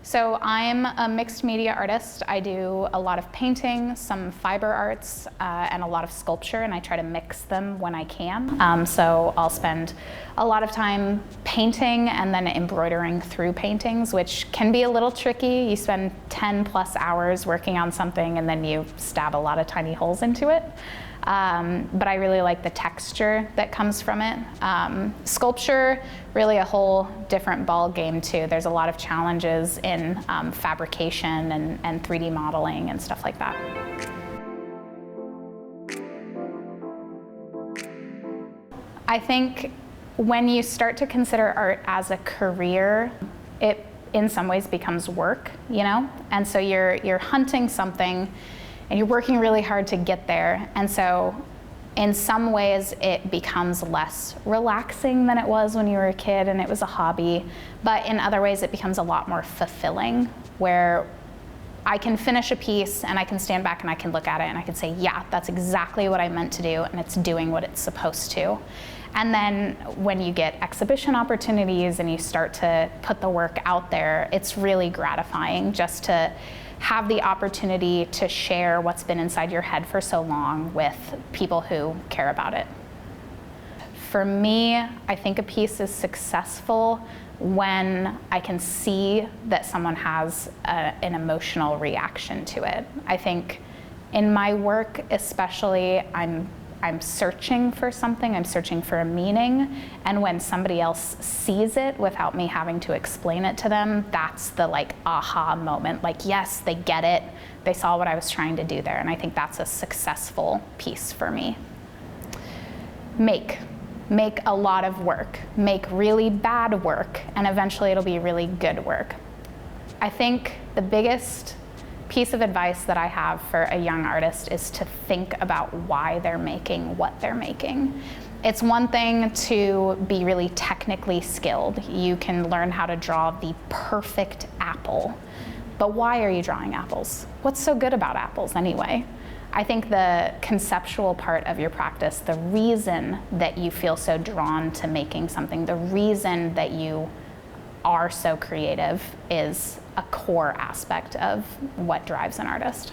So I'm a mixed media artist. I do a lot of painting, some fiber arts, and a lot of sculpture, and I try to mix them when I can. So I'll spend a lot of time painting and then embroidering through paintings, which can be a little tricky. You spend 10 plus hours working on something and then you stab a lot of tiny holes into it. But I really like the texture that comes from it. Sculpture, really a whole different ball game too. There's a lot of challenges in fabrication and 3D modeling and stuff like that. I think when you start to consider art as a career, it in some ways becomes work, you know? And so you're hunting something and you're working really hard to get there. And so in some ways it becomes less relaxing than it was when you were a kid and it was a hobby. But in other ways it becomes a lot more fulfilling, where I can finish a piece and I can stand back and I can look at it and I can say, yeah, that's exactly what I meant to do and it's doing what it's supposed to. And then when you get exhibition opportunities and you start to put the work out there, it's really gratifying just to have the opportunity to share what's been inside your head for so long with people who care about it. For me, I think a piece is successful when I can see that someone has an emotional reaction to it. I think in my work especially, I'm searching for something, I'm searching for a meaning, and when somebody else sees it without me having to explain it to them, that's the like aha moment, like yes, they get it, they saw what I was trying to do there, and I think that's a successful piece for me. Make a lot of work, make really bad work, and eventually it'll be really good work. I think the biggest piece of advice that I have for a young artist is to think about why they're making what they're making. It's one thing to be really technically skilled. You can learn how to draw the perfect apple, but why are you drawing apples? What's so good about apples anyway? I think the conceptual part of your practice, the reason that you feel so drawn to making something, the reason that you are so creative is a core aspect of what drives an artist.